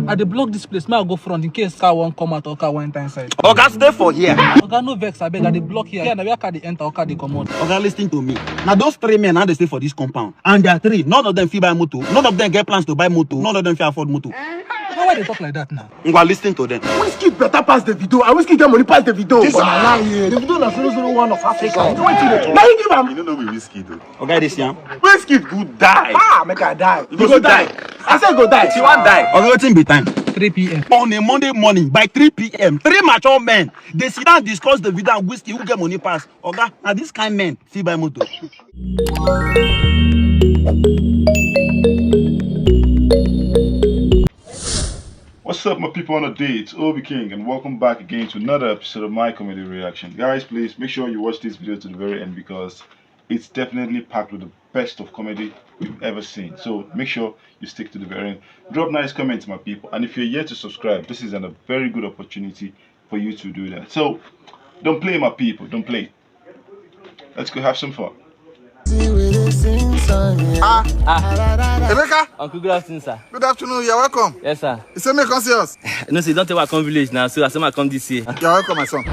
I dey block this place. May I go front in case car won't come out or car won't enter inside. Oga, stay for here. Oga, no vex, I beg. I dey block here. Here, now where car dey enter or car dey come out. Oga, listen to me. Now those 3 men, now they stay for this compound. And there are 3. None of them feel buy motor. None of them get plans to buy motor. None of them feel afford motor. Why they talk like that now? Ngwa, listen to them. Whiskey better pass the video. I whiskey get money pass the video. The video na 001 of Africa. Now you give am. You don't know me whiskey though. Oga, this young. Whiskey good die. Make I die. You go die. I said go die. You want die. Oga, waiting be time. 3 p.m. On a Monday morning by 3 p.m. 3 mature men. They sit down discuss the video and whiskey who get money pass. Oga, now this kind men feel buy motor. What's up, my people on the day? It's OBIKING, and welcome back again to another episode of my comedy reaction. Guys, please make sure you watch this video to the very end because it's definitely packed with the best of comedy we've ever seen. So make sure you stick to the very end. Drop nice comments, my people, and if you're yet to subscribe, this is a very good opportunity for you to do that. So don't play, my people, don't play. Let's go have some fun. Emeka? Uncle, good afternoon, sir. Good afternoon, you're welcome. Yes, sir. You say me come see us? No, sir, don't tell me I come village now, so I say I come this year. You're welcome, my son.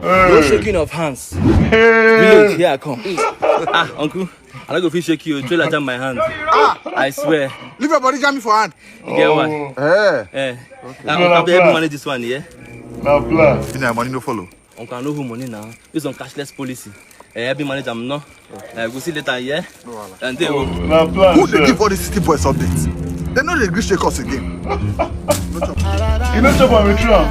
No shaking of hands. Hey. Village, here I come. Uncle, I don't go feel shake you. Trailer jam my hand. I swear. Leave your body jam me for hand. You get one? Hey. Okay. Uncle, help me manage this one, yeah? Now plan. You know, money no follow. Uncle, I know who money now. It's on cashless policy. Help me manage them, no? We'll see later, yeah? And they will. Now plan. Who they give all these city boys updates? They know they agree shake us again. You don't chop on me Trump.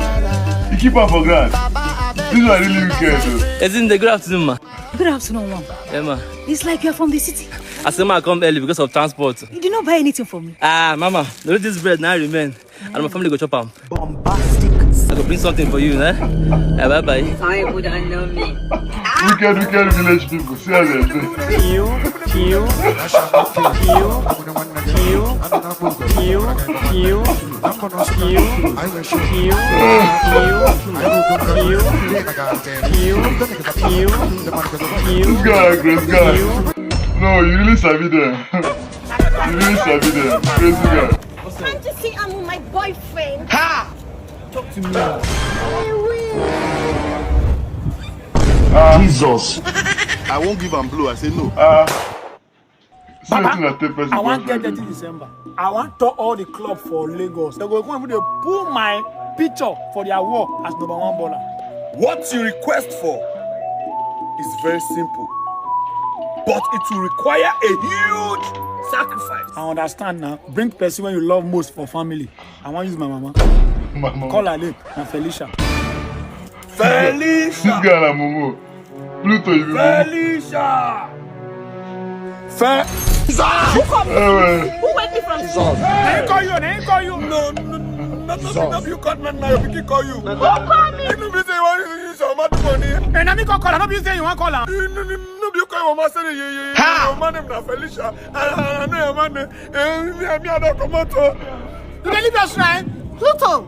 You keep on for grand. This one really wicked though. It's in the good afternoon, ma. Good afternoon, Mom. Yeah, ma. It's like you're from the city. I said, ma, I come early because of transport. You did not buy anything for me. Mama, no this bread now remain. And my family go chop them. Bombastic. I go bring something for you, eh? Bye-bye. I wouldn't know me. Wicked village people. See how they do. This guy, great guy. No, you really sabi them. You really sabi them. Crazy guy. Can't you see I'm with my boyfriend? Ha! Talk to me. Jesus. I won't give am blue, I say no. I want to get 30 December. I want to all the club for Lagos. They go come and they pull my picture for their wall as #1 baller. What you request for is very simple, but it will require a huge sacrifice. I understand now. Bring person when you love most for family. I want to use my mama. Call her name, na Felicia. This guy na MUMU. Pluto, you Felicia! Who called me? Who wake me from sleep? They call you. No, you can't man now, you call you. Who called me? You say you want to use your money. And I'm going to call her. You say you want to call her. No, you call your mama say your man name na Felicia. I know your man name. Me I don't come out. You dey leave your shrine? Pluto.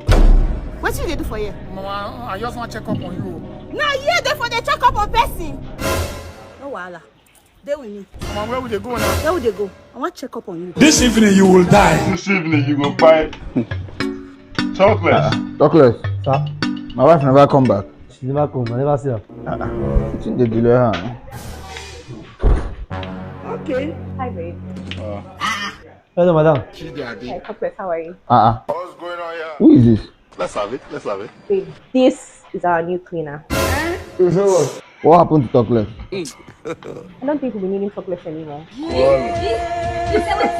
What you dey do for you? Mama, I just want to check up on you. Now here they for the check up on person. No wahala. They with me. Mama, where would they go now? Where would they go? I want to check up on you. This evening you will die. This evening you go buy Talkless. Talkless. Sir? My wife never come back. She never come. I never see her. It's in the delay her. Okay. Hi, babe. Hello, madam. Hi, Talkless. How are you? What's going on here? Who is this? Let's have it. Babe, this is our new cleaner. What happened to Talkless? I don't think we'll be needing Talkless anymore.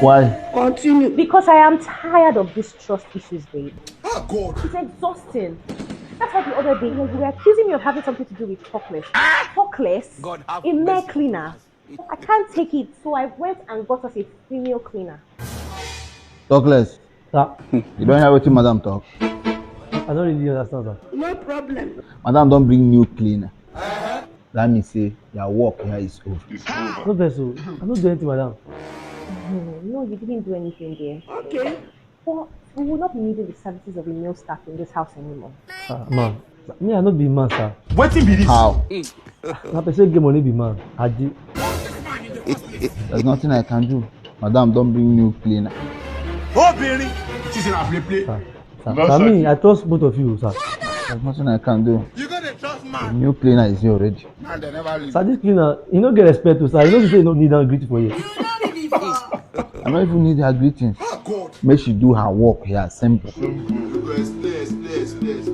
Why? Continue. Because I am tired of these trust issues, babe. Oh, God. It's exhausting. That's why the other day you were accusing me of having something to do with Talkless. Talkless? A male cleaner. I can't take it, so I went and got us a female cleaner. Talkless. Sir? You don't hear what madam talk? I don't really understand, sir. No problem. Madam don't bring new cleaner. That means say your work here is over. It's over. No, vessel. I don't do anything, madam. No, you didn't do anything there. Okay. But we will not be needing the services of a male staff in this house anymore. Man, me, I not be man, sir. What be this? How? Na person get money be man. Haji. There's nothing I can do. Madam don't bring new cleaner. Oh, Billy, it kissing and play. Sir, me, I trust both of you, sir. There's nothing I can do. You gotta trust The man. new cleaner is here already. And they never leave. Sir, this cleaner, you don't get respect to, sir. You know, say you don't need a greeting for you. I don't even need her greetings. Oh God. Make she do her work here, simple. Explain.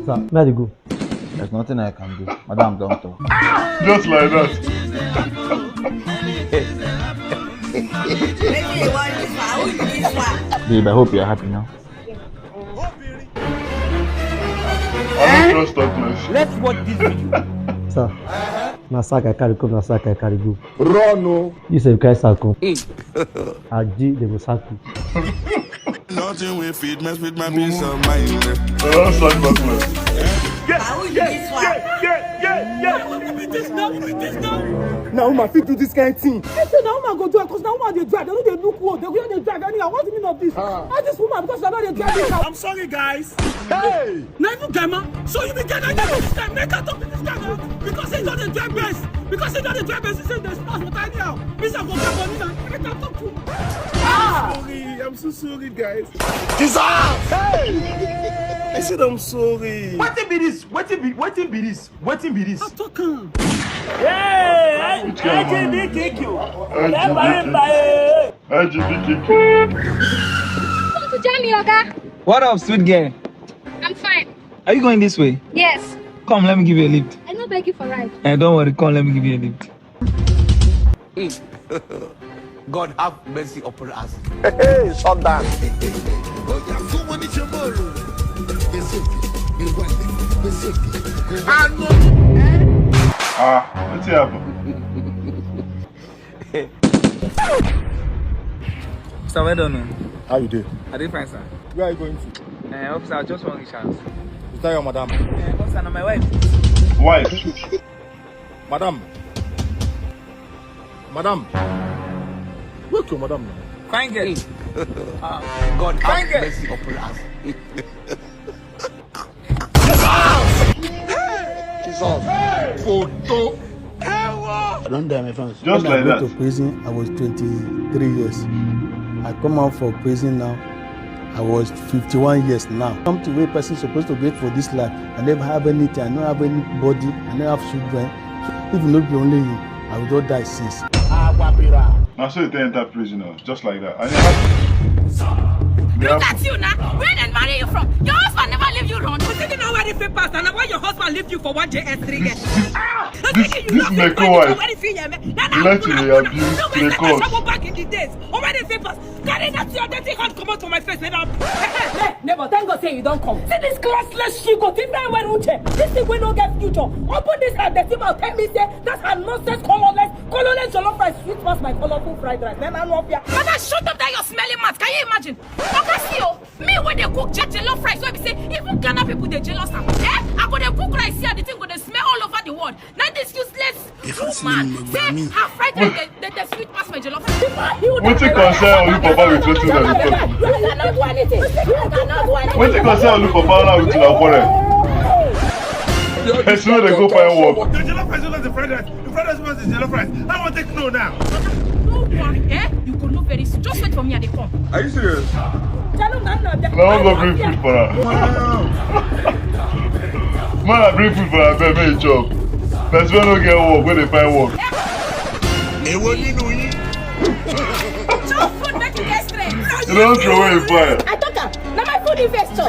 Sir, where they go? There's nothing I can do. Madam, don't talk. Just like that. Babe, I hope you're happy now. I don't trust that place. Let's watch this video. Sir, na sack I carry come, na sack I carry go. Run, no. You say you carry sack come. Aji, they go sack you. Nothing will feed mess with my peace of mind. That's like that place. Now, my fit do this kind of thing. I said, now, man, go do it because now, man, they drive. They know they look old. They go they drive. Anyhow, what's the meaning of this? I just woman because I know they drive this. I'm sorry, guys. Hey! Now, you gamma. So you be getting this time. Make a talk to this guy now. Because he doesn't drive best. Because he doesn't drive best. He said there's not what I know. Mr. Go come on now. I can't talk to you. I'm so sorry, guys. Jesus! Hey! I said I'm sorry. What be this? What be this? I'm talking. What up, sweet girl? I'm fine. Are you going this way? Yes. Come, let me give you a lift. I don't beg you for ride. Don't worry, come, let me give you a lift. God have mercy upon us. Hey, stop that. What's happening? Sir, well done. How you doing? I did fine, sir. Where are you going to? Officer, I just want a chance. Is that your madam? Officer, no, my wife. Wife? Madam. Wake your madam now. Fine girl. God Fine girl. mercy upon us. Jesus! Photo! I don't die, my friends. Just when like I that. went to prison, I was 23 years. I come out for prison now. I was 51 years now. Come to where person supposed to get for this life. I never have anything. I don't have anybody. I never have children. If not be only you, I would not die since. Now, so you enter prison, just like that. Look at you now. Where did marry you from? Your husband never leave you alone. You didn't know where the papers and why your husband left you for one JS3 This Neko wife. Let me abuse Neko. Back in the days. Or where the papers? Carry that your dirty hand come out to my face. Neighbor, thank God say you don't come. See this classless she go. This thing will not get future. Open this hand. The thing will tell me say that's a nonsense colorless jollof rice sweet past my colorful fried rice. Then I love ya. Mother, shut up that you're smelling mad. Can you imagine? Me when they cook jollof rice, so I say even Ghana people they jealous am. I go they cook rice here, the thing go they smell all over the world. Now this useless woman say her fried rice they sweet past my jollof rice. What's it concern Orlu Papa with what you are talking? You cannot do anything. You cannot do anything. What's it concern Orlu Papa with the quarrel? As soon as they go find work. The jollof rice is not the fried rice. The fried rice was the jollof rice. I want to take no now. You go look very soon. Just wait for me and they come. Are you serious? No. Now I'm gonna bring food for her. Man, I bring food for her, make a job. That's when they get work, when they find work. Hey, what you doing? Just food make you get straight. You don't throw away fire. I took her. Now my food investor.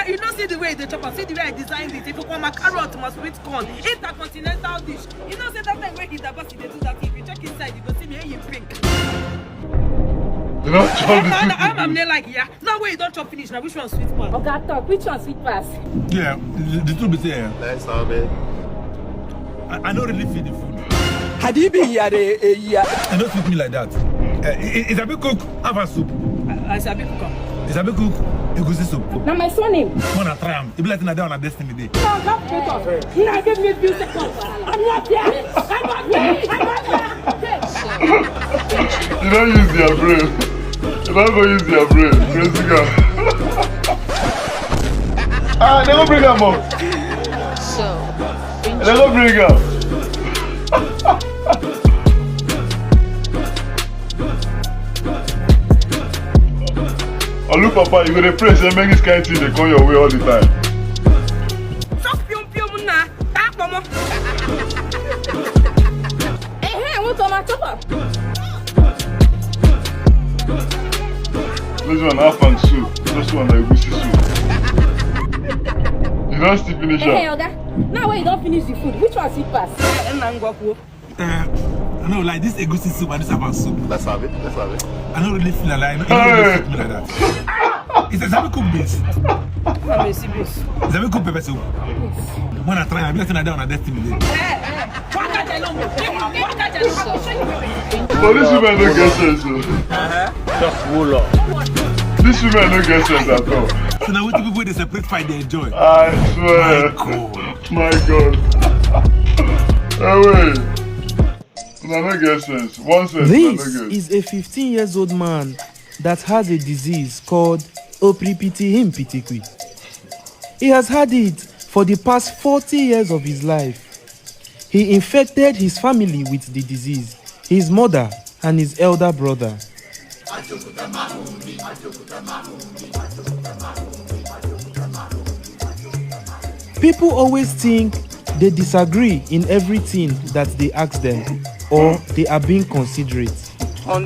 You don't see the way they chop. See the way I designed it. If you want my carrot, my sweet corn, intercontinental dish. You know, say that time when the boss they do that. If you check inside, you go see me in pink. You don't chop the sweet. I'm there like yeah. Now where you don't chop finish. Now which one sweet pass? Okay, talk. Which one sweet pass? Yeah, the truth be there. Let's have it. I don't really feed the food. Had you been here a year? I don't feed me like that. It's a big cook, have a soup. It's a big cook. It's a big cook, you go see soup. Now my son name. Wanna try him? You be like that on a destiny day. No, don't put off. Now give me a few seconds. I'm not here. I'm not here. You don't use your brain. You don't go use your brain. Crazy girl. They go bring her up. They go bring her. Orlu Papa, you go to pray, say make this kind of thing they come your way all the time. Hey, what's on my chopper? This one half and soup. This one like goosey soup. You don't still finish up. Hey, Oga. Now when you don't finish the food, which one is pass? I know, like this egusi soup and this about soup. Let's have it. Let's have it. I don't really feel like it. Like that. It's a Zami cook base. Zami cook pepper soup. When I try, I'm not down on destiny. But this woman don't get sense. Just roll up. This woman don't get sense at all. So now what people they separate fight they enjoy. I swear. My God. Hey, wait. No, no get sense. One sense. This is a 15-year-old man that has a disease called Opripiti-Him-Pitikwi. He has had it for the past 40 years of his life. He infected his family with the disease, his mother and his elder brother. People always think they disagree in everything that they ask them, or they are being considerate. I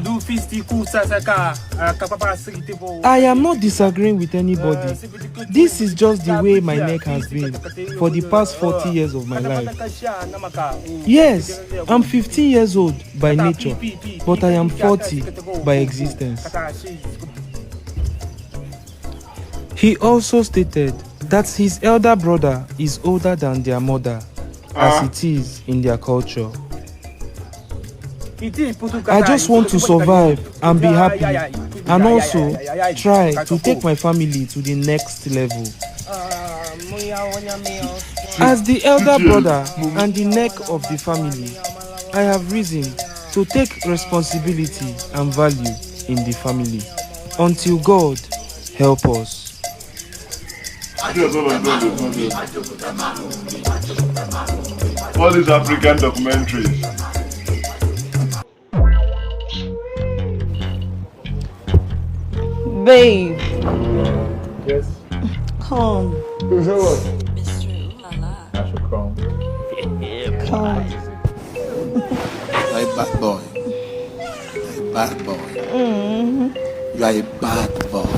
am not disagreeing with anybody. This is just the way my neck has been for the past 40 years of my life. Yes, I'm 15 years old by nature, but I am 40 by existence. He also stated that his elder brother is older than their mother, as it is in their culture. I just want to survive and be happy, and also try to take my family to the next level. As the elder brother and the neck of the family, I have reason to take responsibility and value in the family until God help us. All these African documentaries. Babe. Yes. Come. Is that what? I should come. Come. You are a bad boy. You are a bad boy. You are a bad boy.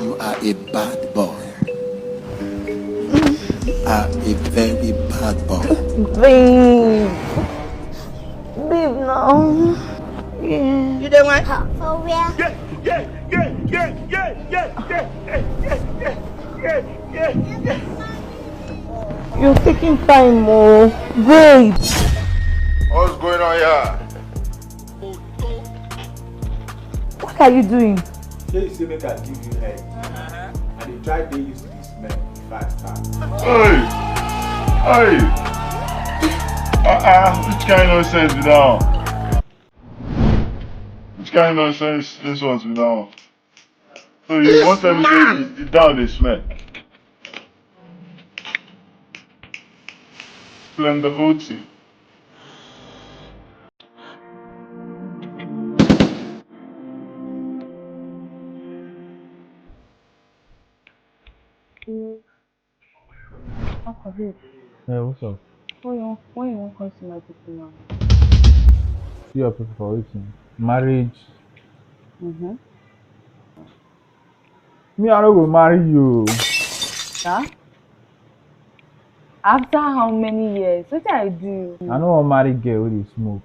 You are a bad boy. You are a very bad boy. Babe. Babe, no. Yeah. You don't want for where? You're taking time, oh. Babe. What's going on here? What are you doing? You say make I give you head. And they try to use this man faster. Hey! Hey! Which kind of nonsense be down? Which kind of nonsense this one's be down? So you want them to say down they smell? Blend the OT. Yeah, what's up? When you want to see my people now? See your people for waiting. Marriage. Me, I don't go marry you. Huh? After how many years? What did I do? I don't want to marry girl with smoke.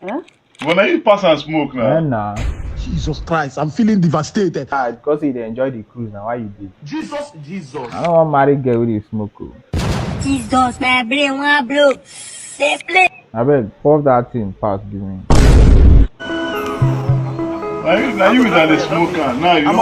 Huh? When you pass and smoke now? Yeah, nah. Jesus Christ, I'm feeling devastated. Because they enjoy the cruise now. Why you did? Jesus. I don't want to marry girl with smoke. Jesus, my brain want blow. Safely. I beg, pop that thing, pass, give me. Now you with the smoker. Now you don't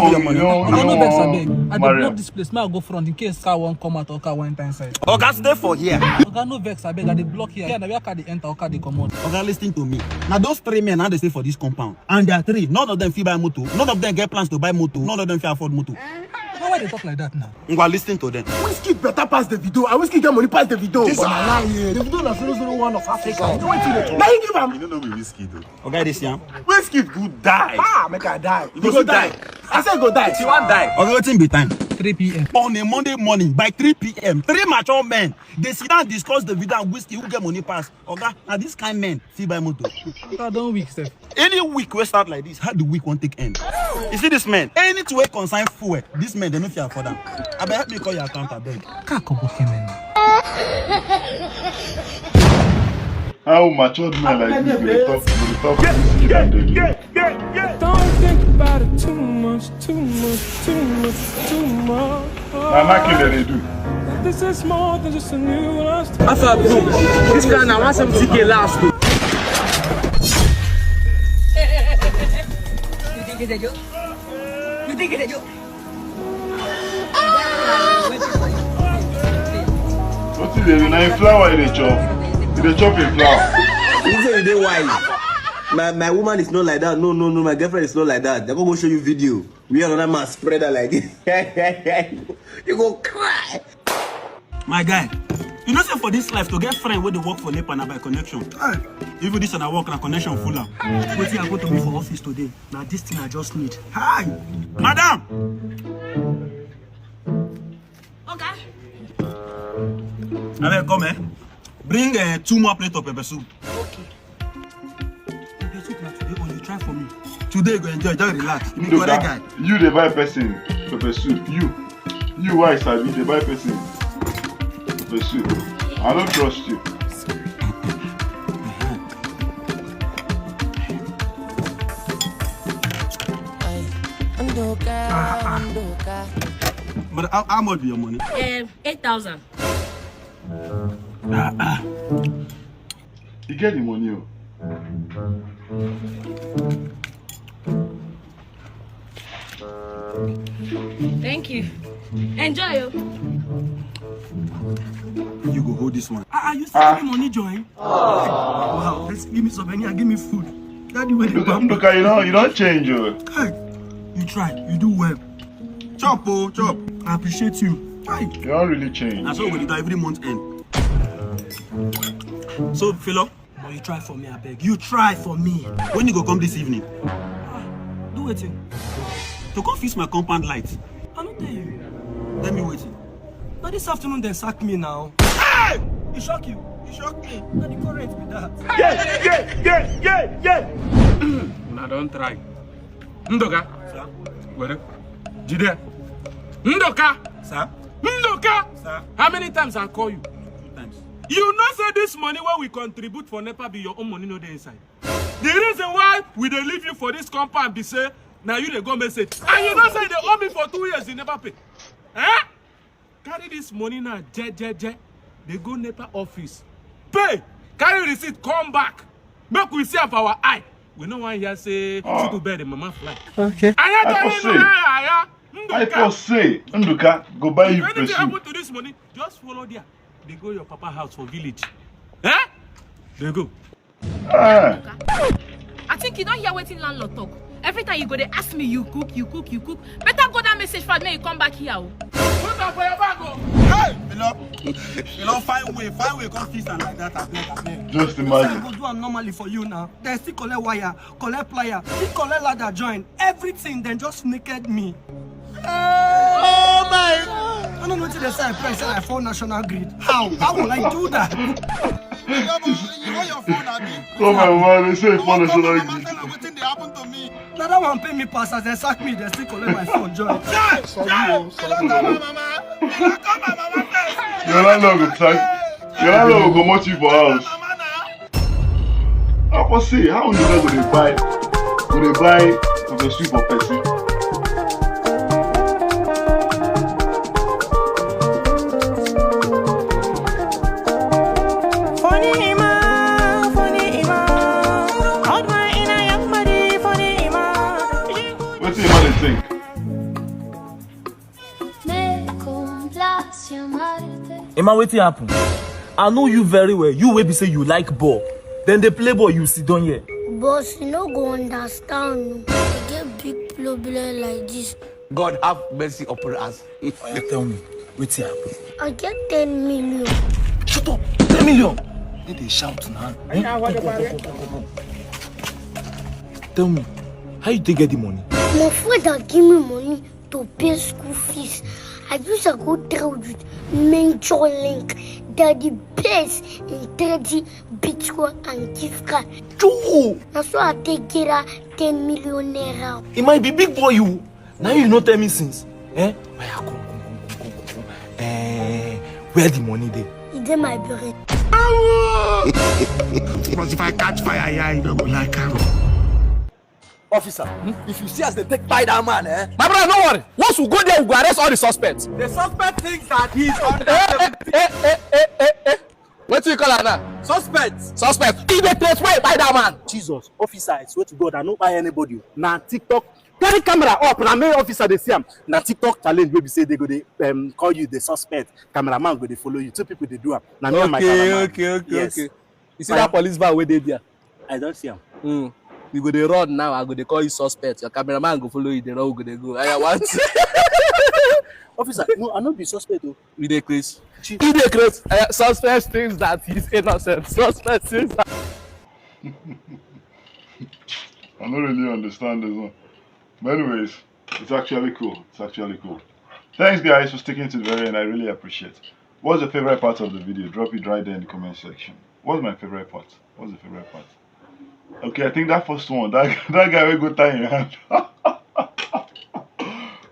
I dey block this place. Now I go front in case car won't come out or car won't enter inside. Oga, stay for here. Oga, no vex, I beg. I dey block here. Here, where car they enter or car they come out. Oga, listen to me. Now those three men, how they stay for this compound, and there are three. None of them feel buy motor. None of them get plans to buy motor. None of them feel afford motor. Why Why they talk like that now? We are listening to them. Whiskey better pass the video. I whiskey get money pass the video. The video na 001 of Africa. You know what you do? Now you give him. You don't know me whiskey though. Okay, this yam. Whiskey good die. Ah, make I die. You go die. I said go die. You want die? Okay, what's in be time? 3 p.m. On a Monday morning by 3 p.m. 3 mature men. They sit down discuss the video and whiskey who get money pass. Okay, now this kind men see by motor. I don't week, Steph. Any week we start like this, how the week won't take end? You see this man? Any to consign fuel, this man they no fear for them. I better help me call your account a beg. How matured men like this will talk whiskey than they do? Don't think about it too much. Now, knocking that they do. This is more than just a new last. After this guy now wants some TK last. You think it's a joke? You think it's a joke? What is it? Now in flour in the chop. In the chop in flour. You say you dey wise. My woman is not like that. No, my girlfriend is not like that. They're gonna show you video. We are another man spread her like this. You go cry. My guy, you know say for this life to get friend where they work for NEPA na by connection. Even this and I work na connection full up. Waiting I go to me for office today. Now this thing I just need. Hi, madam. Okay. Now come eh. Bring 2 more plates of pepper soup. Okay. Pepper soup na today only try for me. Today go enjoy, just relax. You Nduka, correct guy. you the buy person pepper soup. You why Sabi the buy person pepper soup. I don't trust you. But how much be your money? 8,000. You get the money. Oh. Thank you. Enjoy you. You go hold this one. You still give me money, join? Wow, let's give me some money and give me food. Daddy, where the bamboo? Look, you don't change. Oh. Hey, you try, you do well. Chop, oh, chop. I appreciate you. Hi. You don't really change. That's what we do every month end. So, Philo? But you try for me, I beg. You try for me. When you go come this evening? Do it. To come fix my compound light. I don't tell you. Let me wait. Now this afternoon they sack me now. Hey! He shock you. He shock me. Now the current with that. Yeah. Now don't try. Nduka. Sir? Where? Jide. Nduka. Sir? Nduka. Sir? How many times I call you? 2 times. You know say this money where we contribute for NEPA be your own money no dey inside. The reason why we dey leave you for this compound be say now you dey go message. And you know say they owe me for 2 years you never pay. Eh? Carry this money now, They go NEPA office. Pay. Carry receipt, come back. Make we see of our eye. We no one here say shoot to bed the mama fly. Okay. I foresee. Nduka, go buy you if anything pepper happen soup. to this money, just follow there. They go your papa house for village. Eh? They go. Ah. I think you don't hear waiting landlord talk. Every time you go, they ask me, you cook. Better go that message for me, you come back here. Put up for your bag. Hey! You know, find way, come fix and like that. I beg. Just I imagine. go do am normally for you now. They still collect wire, collect plier, still collect ladder join. Everything, then just naked me. Oh my God! I don't know what they say. I press and I phone national grid. How will I do that? You know your phone, Abi. Oh my God, they say it's for national grid. Wetin dey happen to me? Now that one pay me pass as they sack me, they still collect my phone join. Your landlord will come out you for house. I for say, how you know they buy pepper soup for person? Emma, wetin happen? I know you very well. You will be say you like ball. Then they play ball, you sit down here. Boss, you no go understand. I get big problem like this. God have mercy upon us. Tell me, what's happening? I get 10 million. Shut up! 10 million! They shout now. Tell me, how you take get the money? My father give me money to pay school fees. I used to go trade with Major Link. They're the best in trading Bitcoin and gift card. True! That's why I take get a 10 million naira. It might be big boy you. Now you not tell me since. Eh? Come. Where the money dey? It's in my brain. But if I catch fire, yeah, you don't go like her. Officer, if you see us, they take by that man, eh? My brother, don't worry. Once we go there, we go arrest all the suspects. The suspect thinks that he's on the... What do you call her now? Suspect. Suspect. If they trace where by that man. Jesus, officer, I swear to God, I don't buy anybody. Now TikTok, carry camera up. Now main officer they see him. Now TikTok challenge baby say they go they call you the suspect. Cameraman go they follow you. Two people they do him. Now me and my cameraman. Okay. Yes. You see that police van where they there? I don't see him. You go they run now. I go they call you suspect. Your cameraman go follow you. They know go they go. I want. Officer, no, I not be suspect though. We dey crazy. We dey crazy. Suspect thinks that he's innocent. Suspect thinks that. I don't really understand this one. But anyways, it's actually cool. It's actually cool. Thanks guys for sticking to the very end. I really appreciate it. What's your favorite part of the video? Drop it right there in the comment section. What's my favorite part? What's the favorite part? Okay, I think that first one, that guy will go tie your hand.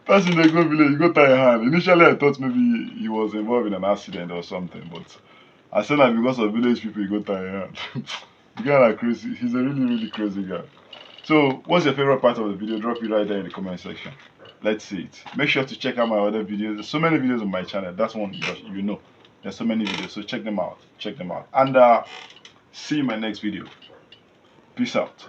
Person they go village, you go tie your hand. Initially I thought maybe he was involved in an accident or something, but I said that because of village people you go tie your hand. The guy like crazy. He's a really crazy guy. So what's your favorite part of the video? Drop it right there in the comment section. Let's see it. Make sure to check out my other videos. There's so many videos on my channel. That's one you know. There's so many videos, so check them out. And see you in my next video. Peace out.